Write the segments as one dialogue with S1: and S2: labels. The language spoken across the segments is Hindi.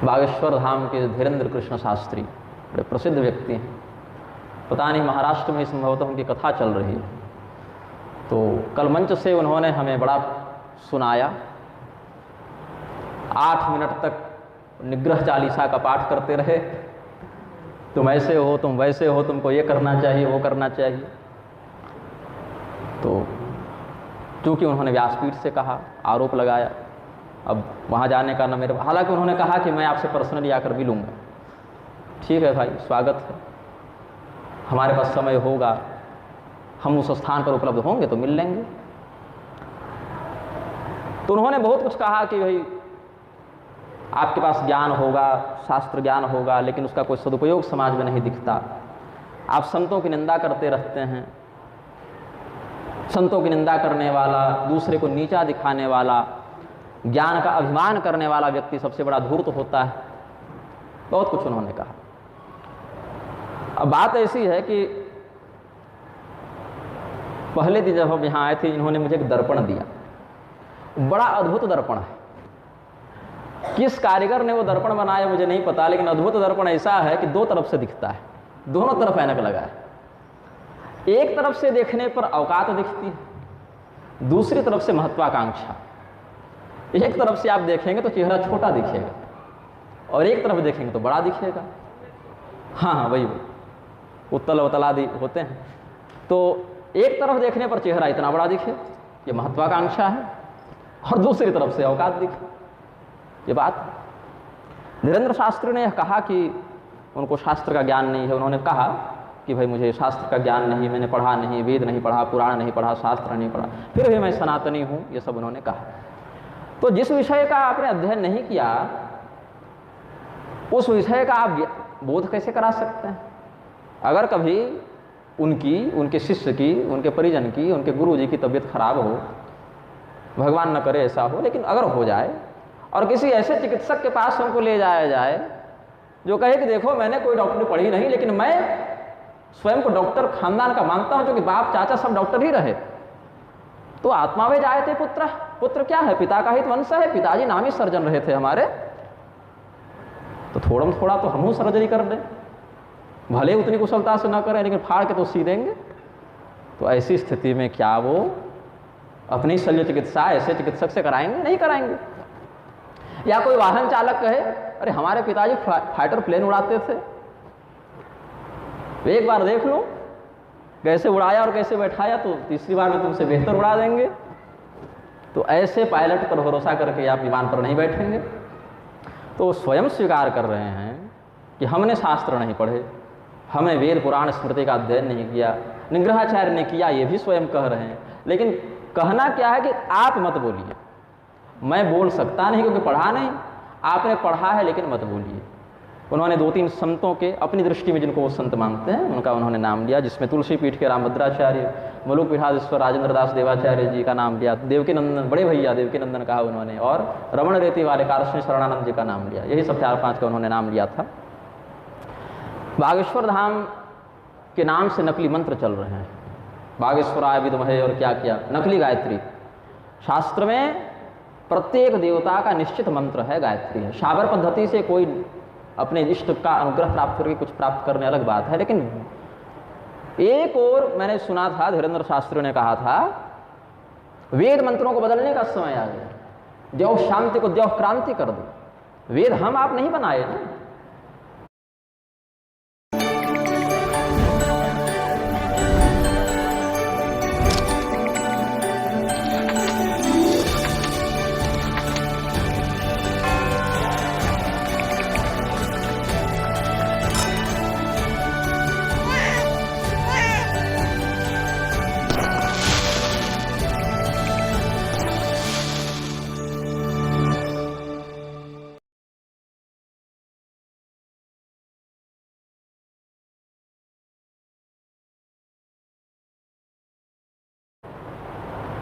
S1: बागेश्वर धाम के धीरेन्द्र कृष्ण शास्त्री बड़े प्रसिद्ध व्यक्ति हैं। पता नहीं महाराष्ट्र में संभवतः उनकी कथा चल रही है। तो कल मंच से उन्होंने हमें बड़ा सुनाया। 8 मिनट तक निग्रह चालीसा का पाठ करते रहे। तुम ऐसे हो, तुम वैसे हो, तुमको ये करना चाहिए, वो करना चाहिए। तो चूँकि उन्होंने व्यासपीठ से कहा, आरोप लगाया, अब वहाँ जाने का न मेरे, हालांकि उन्होंने कहा कि मैं आपसे पर्सनली आकर मिलूँगा। ठीक है भाई, स्वागत है, हमारे पास समय होगा, हम उस स्थान पर उपलब्ध होंगे तो मिल लेंगे। तो उन्होंने बहुत कुछ कहा कि भाई आपके पास ज्ञान होगा, शास्त्र ज्ञान होगा, लेकिन उसका कोई सदुपयोग समाज में नहीं दिखता। आप संतों की निंदा करते रहते हैं। संतों की निंदा करने वाला, दूसरे को नीचा दिखाने वाला, ज्ञान का अभिमान करने वाला व्यक्ति सबसे बड़ा धूर्त होता है। बहुत कुछ उन्होंने कहा। अब बात ऐसी है कि पहले दिन जब हम यहाँ आए थे, इन्होंने मुझे एक दर्पण दिया। बड़ा अद्भुत दर्पण है। किस कारीगर ने वो दर्पण बनाया मुझे नहीं पता, लेकिन अद्भुत दर्पण ऐसा है कि 2 तरफ से दिखता है, दोनों तरफ ऐनक लगा है। एक तरफ से देखने पर औकात दिखती है, दूसरी तरफ से महत्वाकांक्षा। एक तरफ से आप देखेंगे तो चेहरा छोटा दिखेगा और एक तरफ देखेंगे तो बड़ा दिखेगा। हाँ, वही उत्तल अवतल आदि होते हैं। तो एक तरफ देखने पर चेहरा इतना बड़ा दिखे, ये महत्वाकांक्षा है, और दूसरी तरफ से औकात दिखे, ये बात। धीरेन्द्र शास्त्री ने यह कहा कि उनको शास्त्र का ज्ञान नहीं है। उन्होंने कहा कि भाई मुझे शास्त्र का ज्ञान नहीं, मैंने पढ़ा नहीं, वेद नहीं पढ़ा, पुराण नहीं पढ़ा, शास्त्र नहीं पढ़ा, फिर भी मैं सनातनी हूँ, ये सब उन्होंने कहा। तो जिस विषय का आपने अध्ययन नहीं किया, उस विषय का आप बोध कैसे करा सकते हैं? अगर कभी उनकी, उनके शिष्य की, उनके परिजन की, उनके गुरु जी की तबीयत खराब हो, भगवान न करे ऐसा हो, लेकिन अगर हो जाए और किसी ऐसे चिकित्सक के पास उनको ले जाया जाए जो कहे कि देखो मैंने कोई डॉक्टरी पढ़ी नहीं, लेकिन मैं स्वयं को डॉक्टर खानदान का मानता हूं, जो कि बाप चाचा सब डॉक्टर ही रहे, तो आत्मा वे जाए थे पुत्र। पुत्र क्या है? पिता का हित वंश है। पिताजी नामी सर्जन रहे थे हमारे, तो थोड़ा थोड़ा तो हम सर्जरी कर दें, भले उतनी कुशलता से ना करें, लेकिन फाड़ के तो सी देंगे। तो ऐसी स्थिति में क्या वो अपनी शल्य चिकित्सा ऐसे चिकित्सक से कराएंगे? नहीं कराएंगे। या कोई वाहन चालक कहे अरे हमारे पिताजी फाइटर प्लेन उड़ाते थे, एक बार देख लो कैसे उड़ाया और कैसे बैठाया, तो तीसरी बार में तुमसे बेहतर उड़ा देंगे। तो ऐसे पायलट पर भरोसा करके आप विमान पर नहीं बैठेंगे। तो स्वयं स्वीकार कर रहे हैं कि हमने शास्त्र नहीं पढ़े, हमने वेद पुराण स्मृति का अध्ययन नहीं किया, निग्रहाचार्य ने किया, ये भी स्वयं कह रहे हैं। लेकिन कहना क्या है कि आप मत बोलिए, मैं बोल सकता नहीं क्योंकि पढ़ा नहीं, आपने पढ़ा है लेकिन मत बोलिए। उन्होंने 2-3 संतों के, अपनी दृष्टि में जिनको वो संत मानते हैं, उनका उन्होंने नाम लिया, जिसमें तुलसी पीठ के रामभद्राचार्य, मलुक पीठाधीश्वर राजेंद्र दास देवाचार्य जी का नाम लिया, देवकी नंदन, बड़े भैया देवकी नंदन कहा उन्होंने, और रमण रेती वाले कारश्री शरणानंद जी का नाम लिया। यही सब 4-5 का उन्होंने नाम लिया था। बागेश्वर धाम के नाम से नकली मंत्र चल रहे हैं। बागेश्वराय विद्महे और क्या क्या, नकली गायत्री। शास्त्र में प्रत्येक देवता का निश्चित मंत्र है, गायत्री है। शाबर पद्धति से कोई अपने इष्ट का अनुग्रह प्राप्त करके कुछ प्राप्त करने अलग बात है। लेकिन एक और मैंने सुना था, धीरेन्द्र शास्त्री ने कहा था, वेद मंत्रों को बदलने का समय आ गया। देव शांति को देव क्रांति कर दो। वेद हम आप नहीं बनाए ना।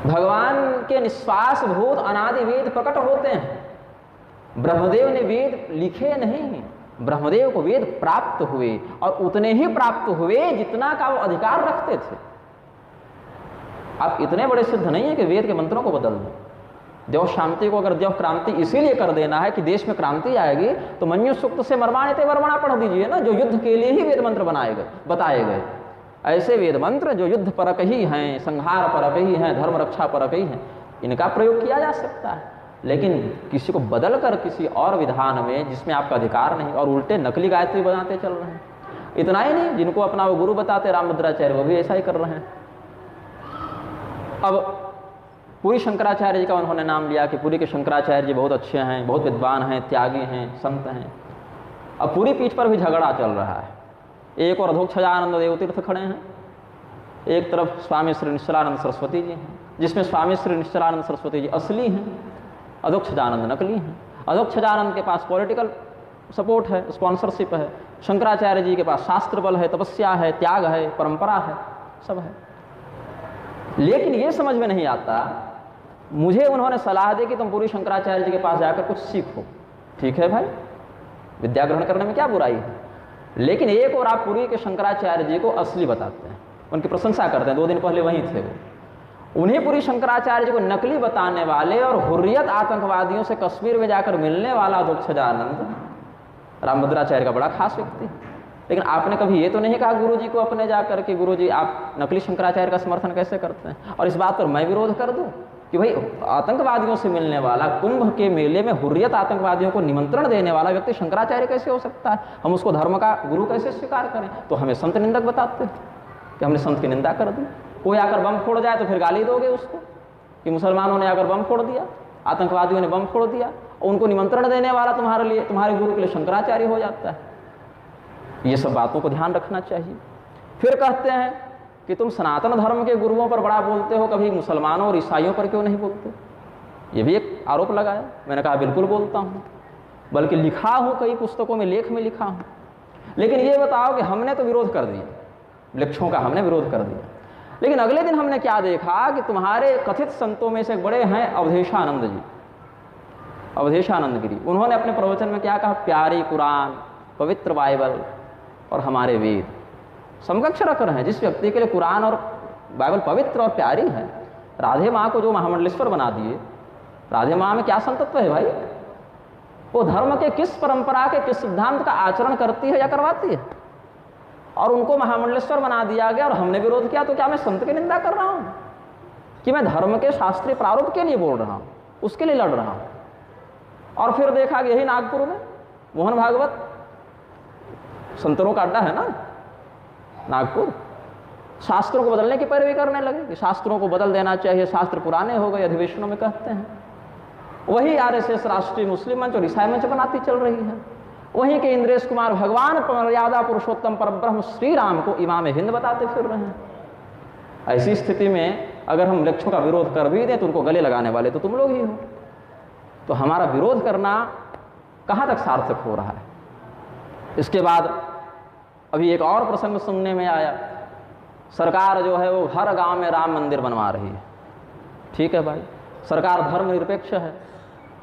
S1: भगवान के निश्वास भूत अनादि वेद प्रकट होते हैं। ब्रह्मदेव ने वेद लिखे नहीं, ब्रह्मदेव को वेद प्राप्त हुए, और उतने ही प्राप्त हुए जितना का वो अधिकार रखते थे। आप इतने बड़े सिद्ध नहीं है कि वेद के मंत्रों को बदल दें। देव शांति को अगर देव क्रांति इसीलिए कर देना है कि देश में क्रांति आएगी, तो मन्यु सूक्त से मर्माणिते वर्मणा पढ़ दीजिए ना, जो युद्ध के लिए ही वेद मंत्र बताए गए। ऐसे वेद मंत्र जो युद्ध परक ही हैं, संहार परक ही हैं, धर्म रक्षा परक ही हैं, इनका प्रयोग किया जा सकता है। लेकिन किसी को बदल कर किसी और विधान में जिसमें आपका अधिकार नहीं, और उल्टे नकली गायत्री बनाते चल रहे हैं। इतना ही नहीं, जिनको अपना वो गुरु बताते रामभद्राचार्य, वो भी ऐसा ही कर रहे हैं। अब पुरी शंकराचार्य जी का उन्होंने नाम लिया कि पुरी के शंकराचार्य जी बहुत अच्छे हैं, बहुत विद्वान हैं, त्यागी हैं, संत हैं। अब पूरी पीठ पर भी झगड़ा चल रहा है। एक और अधोक्षजानंद देवतीर्थ खड़े हैं, एक तरफ स्वामी श्री निश्चलानंद सरस्वती जी हैं, जिसमें स्वामी श्री निश्चलानंद सरस्वती जी असली हैं, अधोक्षजानंद नकली हैं। अधोक्षजानंद के पास पॉलिटिकल सपोर्ट है, स्पॉन्सरशिप है। शंकराचार्य जी के पास शास्त्र बल है, तपस्या है, त्याग है, परंपरा है, सब है। लेकिन ये समझ में नहीं आता, मुझे उन्होंने सलाह दी कि तुम पूरी शंकराचार्य जी के पास जाकर कुछ सीखो। ठीक है भाई, विद्या ग्रहण करने में क्या बुराई है, लेकिन एक और आप पूरी के शंकराचार्य जी को असली बताते हैं, उनकी प्रशंसा करते हैं। 2 दिन पहले वहीं थे वो। उन्हें पूरी शंकराचार्य जी को नकली बताने वाले और हुर्रियत आतंकवादियों से कश्मीर में जाकर मिलने वाला अधोक्षजानंद रामभद्राचार्य का बड़ा खास व्यक्ति। लेकिन आपने कभी ये तो नहीं कहा गुरु जी को अपने जाकर कि गुरु जी आप नकली शंकराचार्य का समर्थन कैसे करते हैं, और इस बात पर मैं विरोध कर दूं कि भाई आतंकवादियों से मिलने वाला, कुंभ के मेले में हुर्रियत आतंकवादियों को निमंत्रण देने वाला व्यक्ति शंकराचार्य कैसे हो सकता है? हम उसको धर्म का गुरु कैसे स्वीकार करें? तो हमें संत निंदक बताते हैं कि हमने संत की निंदा कर दी। कोई आकर बम फोड़ जाए तो फिर गाली दोगे उसको कि मुसलमानों ने आकर बम फोड़ दिया, आतंकवादियों ने बम फोड़ दिया, और उनको निमंत्रण देने वाला तुम्हारे गुरु के लिए शंकराचार्य हो जाता है। ये सब बातों को ध्यान रखना चाहिए। फिर कहते हैं कि तुम सनातन धर्म के गुरुओं पर बड़ा बोलते हो, कभी मुसलमानों और ईसाइयों पर क्यों नहीं बोलते? ये भी एक आरोप लगाया। मैंने कहा बिल्कुल बोलता हूँ, बल्कि लिखा हूँ, कई पुस्तकों में लेख में लिखा हूँ। लेकिन ये बताओ कि हमने तो विरोध कर दिया, वृक्षों का हमने विरोध कर दिया, लेकिन अगले दिन हमने क्या देखा कि तुम्हारे कथित संतों में से बड़े हैं अवधेशानंद जी, अवधेशानंद गिरी। उन्होंने अपने प्रवचन में क्या कहा? प्यारी कुरान, पवित्र बाइबल और हमारे वेद समकक्ष रख रहे हैं। जिस व्यक्ति के लिए कुरान और बाइबल पवित्र और प्यारी है, राधे माँ को जो महामंडलेश्वर बना दिए, राधे माँ में क्या संतत्व है भाई? वो धर्म के किस परंपरा के किस सिद्धांत का आचरण करती है या करवाती है, और उनको महामंडलेश्वर बना दिया गया और हमने विरोध किया। तो क्या मैं संत की निंदा कर रहा हूँ कि मैं धर्म के शास्त्रीय प्रारूप के लिए बोल रहा हूँ, उसके लिए लड़ रहा हूँ? और फिर देखा कि यही नागपुर में मोहन भागवत संतरों का अड्डा है ना नागपुर, शास्त्रों को बदलने की पैरवी करने लगे कि शास्त्रों को बदल देना चाहिए, शास्त्र पुराने हो गए, अधिवेशनों में कहते हैं। वही आरएसएस राष्ट्रीय मुस्लिम मंच और ईसाई मंच बनाती चल रही है। वहीं के इंद्रेश कुमार भगवान मर्यादा पुरुषोत्तम परब्रह्म श्री राम को इमाम हिंद बताते फिर रहे हैं। ऐसी स्थिति में अगर हम वृक्षों का विरोध कर भी दें तो उनको गले लगाने वाले तो तुम लोग ही हो। तो हमारा विरोध करना कहाँ तक सार्थक हो रहा है? इसके बाद अभी एक और प्रसंग सुनने में आया, सरकार जो है वो हर गांव में राम मंदिर बनवा रही है। ठीक है भाई, सरकार धर्मनिरपेक्ष है,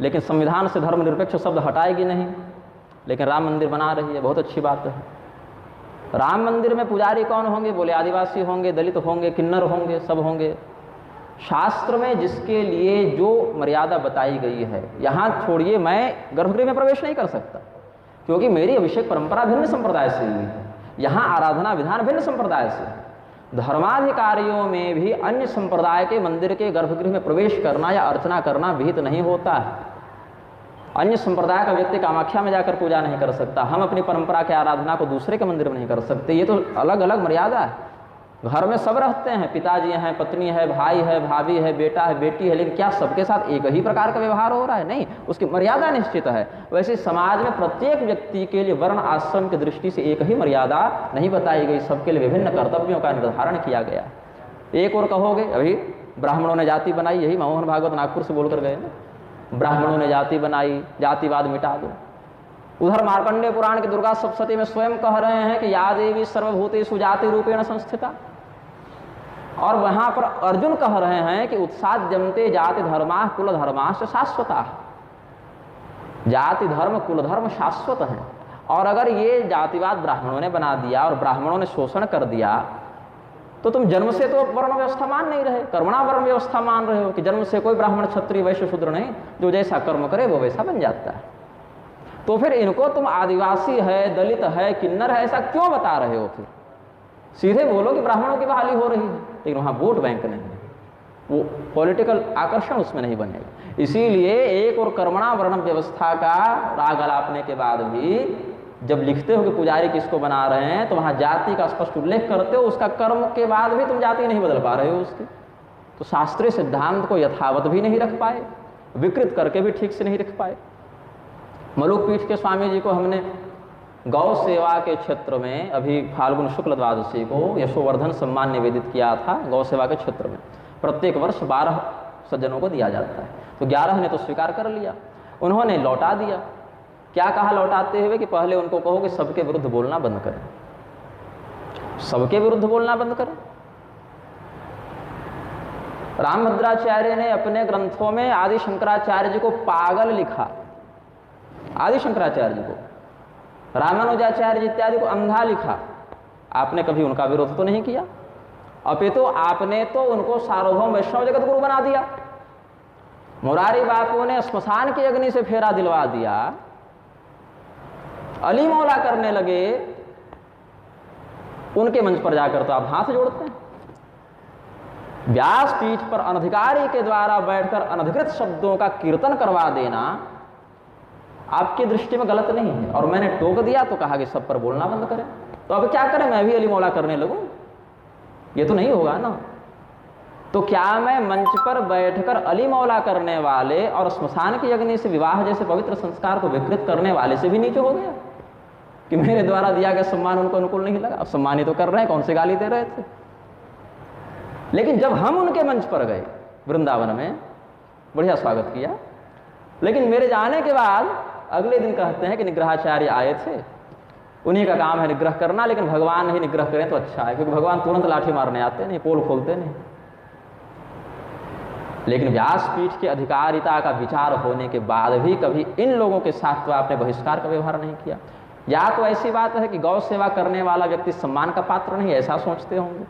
S1: लेकिन संविधान से धर्मनिरपेक्ष शब्द हटाएगी नहीं, लेकिन राम मंदिर बना रही है, बहुत अच्छी बात है। राम मंदिर में पुजारी कौन होंगे? बोले आदिवासी होंगे, दलित होंगे, किन्नर होंगे, सब होंगे। शास्त्र में जिसके लिए जो मर्यादा बताई गई है, यहाँ छोड़िए, मैं गर्भगृह में प्रवेश नहीं कर सकता क्योंकि मेरी अभिषेक परंपरा भिन्न संप्रदाय से हुई है, यहाँ आराधना विधान भिन्न संप्रदाय से है। धर्माधिकारियों में भी अन्य संप्रदाय के मंदिर के गर्भगृह में प्रवेश करना या अर्चना करना विहित नहीं होता है। अन्य संप्रदाय का व्यक्ति कामाख्या में जाकर पूजा नहीं कर सकता, हम अपनी परंपरा के आराधना को दूसरे के मंदिर में नहीं कर सकते। ये तो अलग अलग मर्यादा है। घर में सब रहते हैं, पिताजी हैं, पत्नी है, भाई है, भाभी है, बेटा है, बेटी है, लेकिन क्या सबके साथ एक ही प्रकार का व्यवहार हो रहा है? नहीं, उसकी मर्यादा निश्चित है। वैसे समाज में प्रत्येक व्यक्ति के लिए वर्ण आश्रम की दृष्टि से एक ही मर्यादा नहीं बताई गई, सबके लिए विभिन्न कर्तव्यों का निर्धारण किया गया। एक और कहोगे अभी ब्राह्मणों ने जाति बनाई, यही मोहन भागवत नागपुर से बोलकर गए ना, ब्राह्मणों ने जाति बनाई, जातिवाद मिटा दो। उधर मार्कंडेय पुराण की दुर्गा सप्तशती में स्वयं कह रहे हैं कि या देवी सर्वभूतेषु जाति रूपेण संस्थिता, और वहां पर अर्जुन कह रहे हैं कि उत्साद्यन्ते जाति धर्मा कुल धर्माश्च शाश्वता। जाति धर्म कुल धर्म शाश्वत हैं, और अगर ये जातिवाद ब्राह्मणों ने बना दिया और ब्राह्मणों ने शोषण कर दिया तो तुम जन्म से तो वर्ण व्यवस्था मान नहीं रहे, कर्मणा वर्ण व्यवस्था मान रहे हो कि जन्म से कोई ब्राह्मण क्षत्रिय वैश्य शूद्र नहीं, जो जैसा कर्म करे वो वैसा बन जाता है। तो फिर इनको तुम आदिवासी है, दलित है, किन्नर है, ऐसा क्यों बता रहे हो? फिर सीधे बोलो कि ब्राह्मणों की बहाली हो रही है, लेकिन वहाँ वोट बैंक नहीं है, वो पॉलिटिकल आकर्षण उसमें नहीं बनेगा। इसीलिए एक और कर्मणा वर्णम व्यवस्था का राग अलापने के बाद भी जब लिखते हो कि पुजारी किसको बना रहे हैं, तो वहाँ जाति का स्पष्ट उल्लेख करते हो, उसका कर्म के बाद भी तुम जाति नहीं बदल पा रहे हो उसकी। तो शास्त्रीय सिद्धांत को यथावत भी नहीं रख पाए, विकृत करके भी ठीक से नहीं रख पाए। मलुक पीठ के स्वामी जी को हमने गौ सेवा के क्षेत्र में अभी फाल्गुन शुक्ल द्वादशी को यशोवर्धन सम्मान निवेदित किया था। गौ सेवा के क्षेत्र में प्रत्येक वर्ष 12 सज्जनों को दिया जाता है, तो 11 ने तो स्वीकार कर लिया, उन्होंने लौटा दिया। क्या कहा लौटाते हुए कि पहले उनको कहो कि सबके विरुद्ध बोलना बंद करें, सबके विरुद्ध बोलना बंद करें। रामभद्राचार्य ने अपने ग्रंथों में आदि शंकराचार्य जी को पागल लिखा, आदि शंकराचार्य जी को, रामानुजाचार्य जी इत्यादि को अंधा लिखा। आपने कभी उनका विरोध तो नहीं किया, अपितु आपने तो उनको सार्वभौम वैष्णव जगत गुरु बना दिया। मुरारी बापू ने स्मशान की अग्नि से फेरा दिलवा दिया, अली मौला करने लगे, उनके मंच पर जाकर तो आप हाथ जोड़ते हैं। व्यासपीठ पर अनधिकारी के द्वारा बैठकर अनधिकृत शब्दों का कीर्तन करवा देना आपकी दृष्टि में गलत नहीं है, और मैंने टोक दिया तो कहा कि सब पर बोलना बंद करें। तो अब क्या करें, मैं भी अली मौला करने लगूं? ये तो नहीं होगा ना। तो क्या मैं मंच पर बैठकर अली मौला करने वाले और श्मशान की अग्नि से विवाह जैसे पवित्र संस्कार को विकृत करने वाले से भी नीचे हो गया कि मेरे द्वारा दिया गया सम्मान उनको अनुकूल नहीं लगा? अब सम्मानित तो कर रहे हैं, कौन से गाली दे रहे थे। लेकिन जब हम उनके मंच पर गए वृंदावन में, बढ़िया स्वागत किया, लेकिन मेरे जाने के बाद अगले दिन कहते हैं कि निग्रहाचार्य आए थे, उन्हीं का काम है निग्रह करना, लेकिन भगवान ही निग्रह करें तो अच्छा है, क्योंकि भगवान तुरंत लाठी मारने आते नहीं, पोल खोलते नहीं। लेकिन व्यासपीठ के अधिकारिता का विचार होने के बाद भी कभी इन लोगों के साथ तो आपने बहिष्कार का व्यवहार नहीं किया। या तो ऐसी बात है कि गौ सेवा करने वाला व्यक्ति सम्मान का पात्र नहीं, ऐसा सोचते होंगे,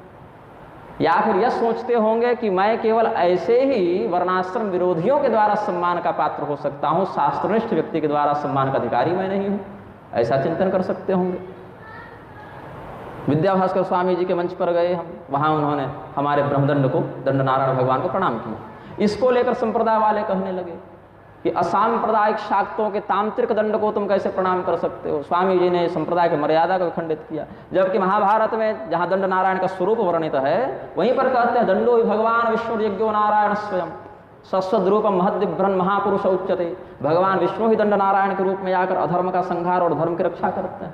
S1: या फिर यह सोचते होंगे कि मैं केवल ऐसे ही वर्णाश्रम विरोधियों के द्वारा सम्मान का पात्र हो सकता हूं, शास्त्रनिष्ठ व्यक्ति के द्वारा सम्मान का अधिकारी मैं नहीं हूं, ऐसा चिंतन कर सकते होंगे। विद्याभास्कर स्वामी जी के मंच पर गए हम, वहां उन्होंने हमारे ब्रह्मदंड को, दंड नारायण भगवान को प्रणाम किया। इसको लेकर संप्रदाय वाले कहने लगे कि असांप्रदायिक शाक्तों के तांत्रिक दंड को तुम कैसे प्रणाम कर सकते हो? स्वामी जी ने संप्रदाय की मर्यादा को खंडित किया, जबकि महाभारत में जहां दंड नारायण का स्वरूप वर्णित है वहीं पर कहते हैं दंडो ही भगवान विष्णु यज्ञो नारायण स्वयं सस्वद्रूपम महद्विभ्रन महापुरुष उच्यते। भगवान विष्णु ही दंड नारायण के रूप में आकर अधर्म का संहार और धर्म की रक्षा करते हैं।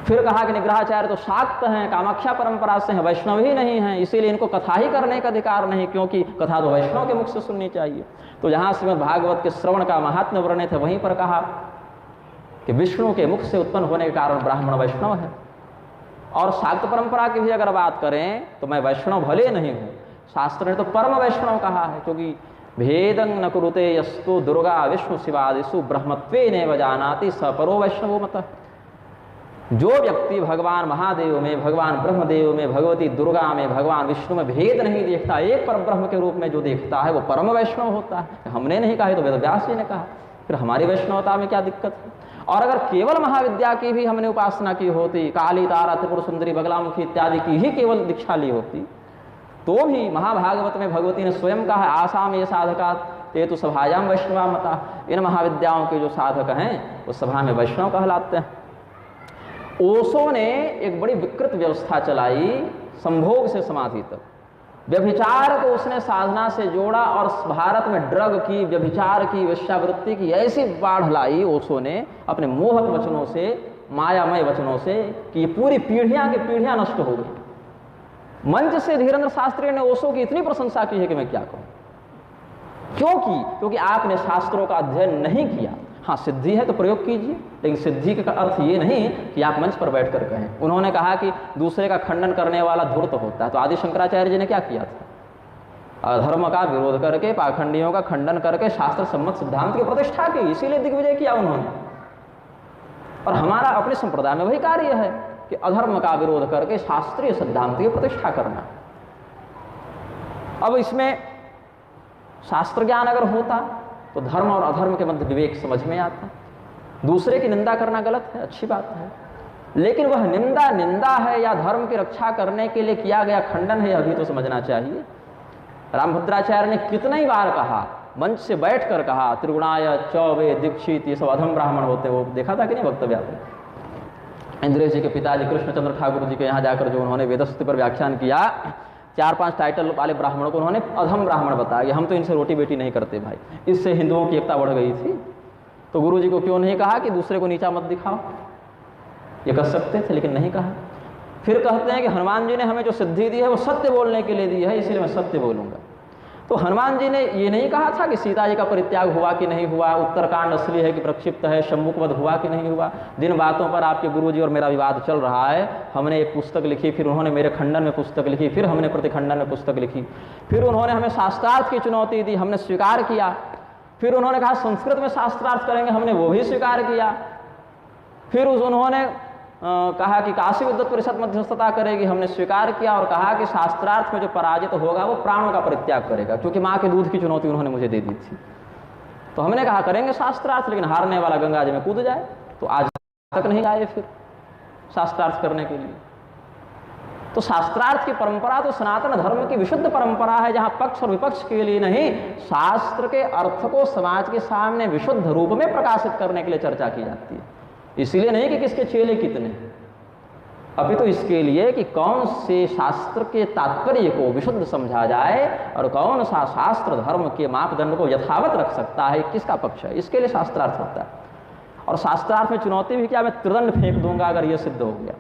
S1: फिर कहा कि निग्रहाचार्य तो शाक्त हैं, कामाख्या परंपरा से हैं, वैष्णव ही नहीं हैं, इसीलिए इनको कथा ही करने का अधिकार नहीं, क्योंकि कथा तो वैष्णव के मुख से सुननी चाहिए। तो जहां श्रीमद् भागवत के श्रवण का महात्म्य वर्णित है वहीं पर कहा कि विष्णु के मुख से उत्पन्न होने के कारण ब्राह्मण वैष्णव है। और शाक्त परंपरा की भी अगर बात करें तो मैं वैष्णव भले नहीं हूँ, शास्त्र ने तो परम वैष्णव कहा है, क्योंकि भेदं न कुरुते यस्तु दुर्गा विष्णु शिवादिषु ब्रह्मत्वे नैव जानाति स परो वैष्णवो मतः। जो व्यक्ति भगवान महादेव में, भगवान ब्रह्मदेव में, भगवती दुर्गा में, भगवान विष्णु में भेद नहीं देखता, एक पर ब्रह्म के रूप में जो देखता है वो परम वैष्णव होता है। हमने नहीं कहा, तो वेदव्यास जी ने कहा, फिर हमारी वैष्णवता में क्या दिक्कत है? और अगर केवल महाविद्या की भी हमने उपासना की होती, काली तारा त्रिपुर सुंदरी बगलामुखी इत्यादि की ही केवल दीक्षा ली होती, तो भी महाभागवत में भगवती ने स्वयं कहा है आसाम ये साधका ते तो सभायाम वैष्णवा मता। इन महाविद्याओं के जो साधक हैं वो सभा में वैष्णव कहलाते हैं। ओशो ने एक बड़ी विकृत व्यवस्था चलाई संभोग से समाधि तक। व्यभिचार को उसने साधना से जोड़ा और भारत में ड्रग की, व्यभिचार की, वेश्यावृत्ति की ऐसी बाढ़ लाई ओशो ने अपने मोहक वचनों से, मायामय वचनों से, कि ये पूरी पीढ़ियां की पीढ़ियां नष्ट हो गई। मंच से धीरेन्द्र शास्त्री ने ओशो की इतनी प्रशंसा की है कि मैं क्या कहूं। क्यों की? क्योंकि आपने शास्त्रों का अध्ययन नहीं किया। हाँ, सिद्धि है तो प्रयोग कीजिए, लेकिन सिद्धि का अर्थ ये नहीं कि आप मंच पर बैठकर कहें। उन्होंने कहा कि दूसरे का खंडन करने वाला धूर्त होता है, तो आदि शंकराचार्य जी ने क्या किया था? अधर्म का विरोध करके, पाखंडियों का खंडन करके शास्त्र सम्मत सिद्धांत की प्रतिष्ठा की, इसीलिए दिग्विजय किया उन्होंने। और हमारा अपने संप्रदाय में वही कार्य है कि अधर्म का विरोध करके शास्त्रीय सिद्धांत की प्रतिष्ठा करना। अब इसमें शास्त्र ज्ञान अगर होता तो धर्म और अधर्म के मध्य विवेक समझ में आता। दूसरे की निंदा करना गलत है, अच्छी बात है, लेकिन वह निंदा निंदा है या धर्म की रक्षा करने के लिए किया गया खंडन है, यह भी तो समझना चाहिए। रामभद्राचार्य ने कितनी बार कहा, मंच से बैठकर कहा, त्रिगुणाय चौबे दीक्षित ये सब अधम ब्राह्मण होते, वो देखा था कि नहीं वक्तव्य आपने? इंद्रेश जी के पिताजी कृष्णचंद्र ठाकुर जी के यहाँ जाकर जो उन्होंने वेदस्तुति पर व्याख्यान किया, 4-5 टाइटल वाले ब्राह्मणों को उन्होंने अधम ब्राह्मण बताया, हम तो इनसे रोटी बेटी नहीं करते भाई, इससे हिंदुओं की एकता बढ़ गई थी। तो गुरु जी को क्यों नहीं कहा कि दूसरे को नीचा मत दिखाओ? ये कर सकते थे, लेकिन नहीं कहा। फिर कहते हैं कि हनुमान जी ने हमें जो सिद्धि दी है वो सत्य बोलने के लिए दी है, इसलिए मैं सत्य बोलूँगा। तो हनुमान जी ने ये नहीं कहा था कि सीता जी का परित्याग हुआ कि नहीं हुआ, उत्तरकांड असली है कि प्रक्षिप्त है, शम्मुखवध हुआ कि नहीं हुआ। जिन बातों पर आपके गुरुजी और मेरा विवाद चल रहा है, हमने एक पुस्तक लिखी, फिर उन्होंने मेरे खंडन में पुस्तक लिखी, फिर हमने प्रतिखंडन में पुस्तक लिखी, फिर उन्होंने हमें शास्त्रार्थ की चुनौती दी, हमने स्वीकार किया, फिर उन्होंने कहा संस्कृत में शास्त्रार्थ करेंगे, हमने वो भी स्वीकार किया, फिर उन्होंने कहा कि काशी विद्वत परिषद मध्यस्थता करेगी, हमने स्वीकार किया, और कहा कि शास्त्रार्थ में जो पराजित होगा वो प्राणों का परित्याग करेगा, क्योंकि माँ के दूध की चुनौती उन्होंने मुझे दे दी थी। तो हमने कहा करेंगे शास्त्रार्थ, लेकिन हारने वाला गंगा जी में कूद जाए। तो आज तक नहीं आए फिर शास्त्रार्थ करने के लिए। तो शास्त्रार्थ की परंपरा तो सनातन धर्म की विशुद्ध परंपरा है, जहाँ पक्ष और विपक्ष के लिए नहीं, शास्त्र के अर्थ को समाज के सामने विशुद्ध रूप में प्रकाशित करने के लिए चर्चा की जाती है। इसलिए नहीं कि किसके चेले कितने, अभी तो इसके लिए कि कौन से शास्त्र के तात्पर्य को विशुद्ध समझा जाए और कौन सा शास्त्र धर्म के मापदंड को यथावत रख सकता है, किसका पक्ष है, इसके लिए शास्त्रार्थ होता है। और शास्त्रार्थ में चुनौती भी क्या, मैं त्रिदंड फेंक दूंगा अगर यह सिद्ध हो गया।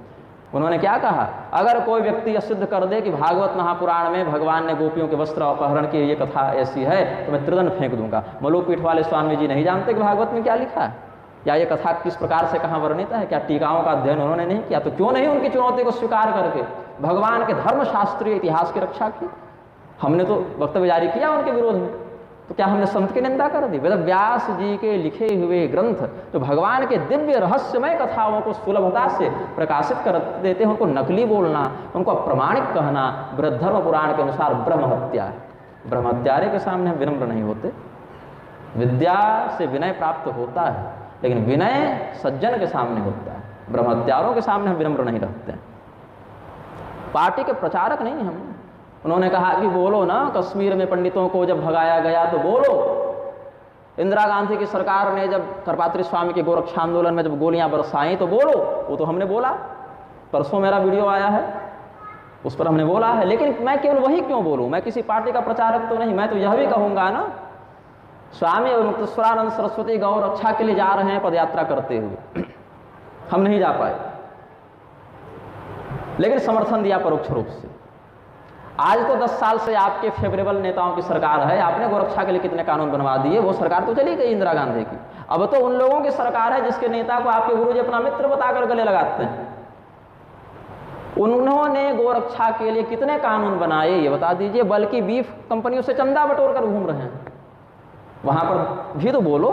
S1: उन्होंने क्या कहा, अगर कोई व्यक्ति यह सिद्ध कर दे कि भागवत महापुराण में भगवान ने गोपियों के वस्त्र अपहरण की ये कथा ऐसी है, तो मैं त्रिदंड फेंक दूंगा। मलुकपीठ वाले स्वामी जी नहीं जानते कि भागवत में क्या लिखा है, या ये कथा किस प्रकार से कहाँ वर्णित है, क्या टीकाओं का अध्ययन उन्होंने नहीं किया? तो क्यों नहीं उनकी चुनौती को स्वीकार करके भगवान के धर्मशास्त्रीय इतिहास की रक्षा की? हमने तो वक्तव्य जारी किया उनके विरोध में, तो क्या हमने संत की निंदा कर दी? वेद व्यास जी के लिखे हुए ग्रंथ जो भगवान के दिव्य रहस्यमय कथाओं को सुलभता से प्रकाशित कर देते हैं, उनको नकली बोलना, उनको अप्रमाणिक कहना बृहद्धर्म पुराण के अनुसार ब्रह्म हत्या है। ब्रह्म हत्यारे के सामने हम विनम्र नहीं होते। विद्या से विनय प्राप्त होता है, लेकिन विनय सज्जन के सामने होता है, ब्रह्मत्यारों के सामने हम विनम्र नहीं रहते हैं। पार्टी के प्रचारक नहीं हम। उन्होंने कहा कि बोलो ना, कश्मीर में पंडितों को जब भगाया गया तो बोलो। इंदिरा गांधी की सरकार ने जब करपात्री स्वामी के गोरक्षा आंदोलन में जब गोलियां बरसाई तो बोलो, वो तो हमने बोला। परसों मेरा वीडियो आया है, उस पर हमने बोला है। लेकिन मैं केवल वही क्यों बोलूं? मैं किसी पार्टी का प्रचारक तो नहीं। मैं तो यह भी कहूंगा ना, स्वामी और मुक्तेश्वरानंद सरस्वती गौ रक्षा के लिए जा रहे हैं पदयात्रा करते हुए, हम नहीं जा पाए, लेकिन समर्थन दिया परोक्ष रूप से। आज तो 10 साल से आपके फेवरेबल नेताओं की सरकार है, आपने गोरक्षा के लिए कितने कानून बनवा दिए, वो सरकार तो चली गई इंदिरा गांधी की। अब तो उन लोगों की सरकार है जिसके नेता को आपके गुरुजी अपना मित्र बताकर गले लगाते हैं। उन्होंने गोरक्षा के लिए कितने कानून बनाए ये बता दीजिए, बल्कि बीफ कंपनियों से चंदा बटोर कर घूम रहे हैं। वहां पर भी तो बोलो।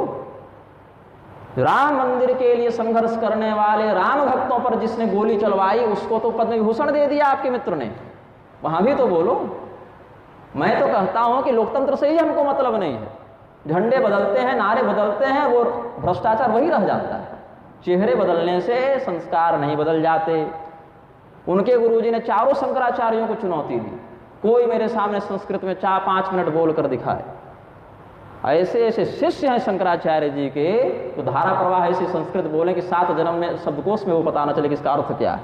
S1: राम मंदिर के लिए संघर्ष करने वाले राम भक्तों पर जिसने गोली चलवाई उसको तो पद्म विभूषण दे दिया आपके मित्र ने, वहां भी तो बोलो। मैं तो कहता हूं कि लोकतंत्र से ही हमको मतलब नहीं है। झंडे बदलते हैं, नारे बदलते हैं, वो भ्रष्टाचार वही रह जाता है। चेहरे बदलने से संस्कार नहीं बदल जाते। उनके गुरुजी ने चारों शंकराचार्यों को चुनौती दी, कोई मेरे सामने संस्कृत में 4-5 मिनट बोल कर दिखाए। ऐसे ऐसे शिष्य हैं शंकराचार्य जी के, तो धारा प्रवाह ऐसी संस्कृत बोले कि 7 जन्म में शब्दकोश में वो पता न चले कि इसका अर्थ क्या है।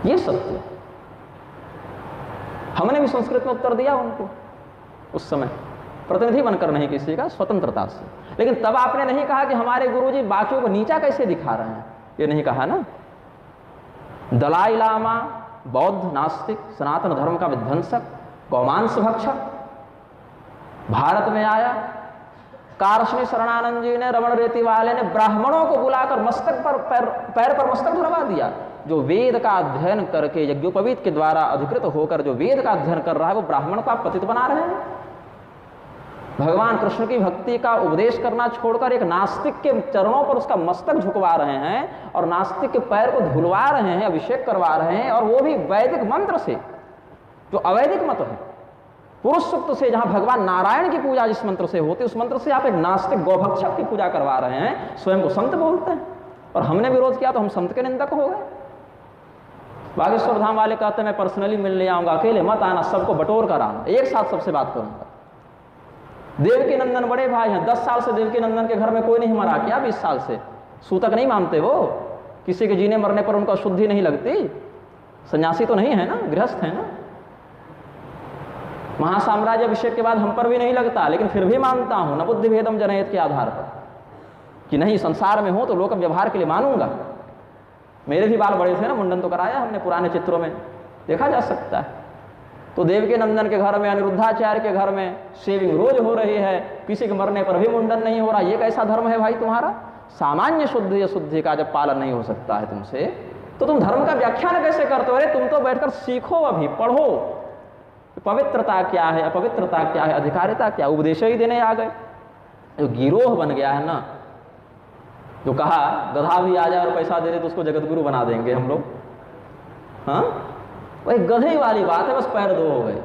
S1: ये सत्य। हमने भी संस्कृत में उत्तर दिया उनको उस समय, प्रतिनिधि बनकर नहीं, किसी का स्वतंत्रता से। लेकिन तब आपने नहीं कहा कि हमारे गुरुजी बाकियों को नीचा कैसे दिखा रहे हैं, ये नहीं कहा ना। दलाई लामा बौद्ध नास्तिक, सनातन धर्म का विध्वंसक, गौमांस भक्षक भारत में आया। कारश्मी शरणानंद जी ने, रमण रेती वाले ने ब्राह्मणों को बुलाकर मस्तक पर पैर पर मस्तक धरवा दिया। जो वेद का अध्ययन करके यज्ञोपवीत के द्वारा अधिकृत होकर जो वेद का अध्ययन कर रहा है, वो ब्राह्मण को आप पतित बना रहे हैं। भगवान कृष्ण की भक्ति का उपदेश करना छोड़कर एक नास्तिक के चरणों पर उसका मस्तक झुकवा रहे हैं और नास्तिक के पैर को धुलवा रहे हैं, अभिषेक करवा रहे हैं, और वो भी वैदिक मंत्र से, जो अवैदिक मत है। पुरुष सूक्त से, जहां भगवान नारायण की पूजा जिस मंत्र से होती है, उस मंत्र से आप एक नास्तिक गौभक्षक की पूजा करवा रहे हैं, स्वयं को संत बोलते हैं। और हमने विरोध किया तो हम संत के निंदक हो गए। बागेश्वर धाम वाले कहते हैं मैं पर्सनली मिलने आऊंगा, अकेले मत आना, सबको बटोर कर आना, एक साथ सबसे बात करूंगा। देवकी नंदन बड़े भाई हैं, 10 साल से देवकी नंदन के घर में कोई नहीं मरा, क्या 20 साल से सूतक नहीं मानते वो? किसी के जीने मरने पर उनको शुद्धि नहीं लगती? सन्यासी तो नहीं है ना, गृहस्थ है ना। महासाम्राज्य अभिषेक के बाद हम पर भी नहीं लगता, लेकिन फिर भी मानता हूं, न बुद्धि भेदम जनहित के आधार पर, कि नहीं संसार में हो तो लोक व्यवहार के लिए मानूंगा। मेरे भी बाल बड़े थे ना, मुंडन तो कराया हमने, पुराने चित्रों में देखा जा सकता है। तो देवकी नंदन के घर में, अनिरुद्धाचार्य के घर में शेविंग रोज हो रही है, किसी के मरने पर भी मुंडन नहीं हो रहा। ये कैसा धर्म है भाई तुम्हारा? सामान्य शुद्धि अशुद्धि का जब पालन नहीं हो सकता है तुमसे, तो तुम धर्म का व्याख्यान कैसे करते हो? अरे तुम तो बैठकर सीखो, अभी पढ़ो, पवित्रता क्या है, अपवित्रता क्या है, अधिकारिता क्या, उपदेश ही देने आ गए। जो गिरोह बन गया है ना, जो कहा गधा भी आ जाए और पैसा दे दे तो उसको जगत गुरु बना देंगे हम लोग, हाँ वही गधे वाली बात है, बस पैर दो हो गए।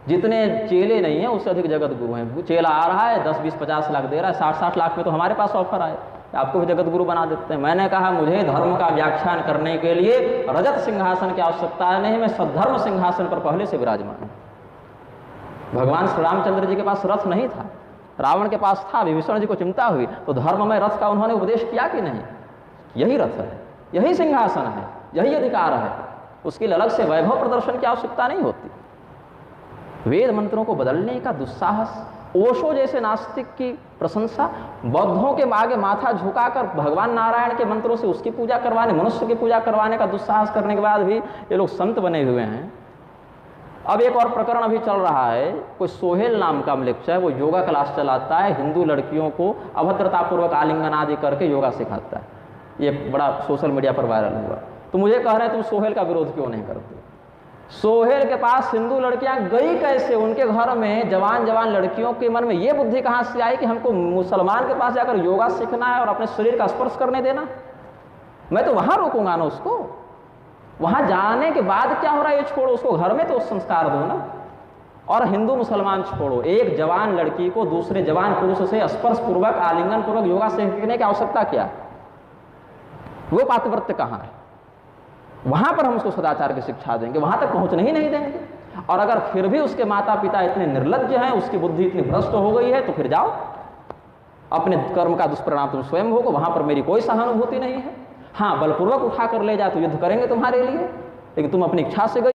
S1: जितने चेले नहीं हैं उससे अधिक जगत गुरु हैं। चेला आ रहा है 10, 20, 50 लाख दे रहा है, 60, 60 लाख में तो हमारे पास ऑफर आए, आपको भी जगत गुरु बना देते हैं। मैंने कहा मुझे धर्म का व्याख्यान करने के लिए रजत सिंहासन की आवश्यकता नहीं, मैं सद्धर्म सिंहासन पर पहले से विराजमान हूँ। भगवान श्री रामचंद्र जी के पास रथ नहीं था, रावण के पास था, विभीषण जी को चिंता हुई, तो धर्ममय रथ का उन्होंने उपदेश किया कि नहीं? यही रथ है, यही सिंहासन है, यही अधिकार है, उसके लिए अलग से वैभव प्रदर्शन की आवश्यकता नहीं होती। वेद मंत्रों को बदलने का दुस्साहस, ओशो जैसे नास्तिक की प्रशंसा, बौद्धों के आगे माथा झुकाकर भगवान नारायण के मंत्रों से उसकी पूजा करवाने, मनुष्य की पूजा करवाने का दुस्साहस करने के बाद भी ये लोग संत बने हुए हैं। अब एक और प्रकरण अभी चल रहा है, कोई सोहेल नाम का लेक्चर है, वो योगा क्लास चलाता है, हिंदू लड़कियों को अभद्रतापूर्वक आलिंगन आदि करके योगा सिखाता है। ये बड़ा सोशल मीडिया पर वायरल हुआ। तो मुझे कह रहे हैं तुम सोहेल का विरोध क्यों नहीं करते? सोहेल के पास हिंदू लड़कियां गई कैसे? उनके घर में जवान जवान लड़कियों के मन में ये बुद्धि कहां से आई कि हमको मुसलमान के पास जाकर योगा सीखना है और अपने शरीर का स्पर्श करने देना? मैं तो वहां रोकूंगा ना उसको। वहां जाने के बाद क्या हो रहा है ये छोड़ो, उसको घर में तो संस्कार दो ना। और हिंदू मुसलमान छोड़ो, एक जवान लड़की को दूसरे जवान पुरुष से स्पर्श पूर्वक, आलिंगन पूर्वक योगा सीखने की आवश्यकता क्या? वो पातिव्रत्य कहां है? वहां पर हम उसको सदाचार की शिक्षा देंगे, वहां तक पहुंचने ही नहीं देंगे। और अगर फिर भी उसके माता पिता इतने निर्लज्ज हैं, उसकी बुद्धि इतनी भ्रष्ट हो गई है, तो फिर जाओ, अपने कर्म का दुष्परिणाम तुम स्वयं भोगो, वहां पर मेरी कोई सहानुभूति नहीं है। हाँ, बलपूर्वक उठा कर ले जाए तो युद्ध करेंगे तुम्हारे लिए, लेकिन तुम अपनी इच्छा से गए।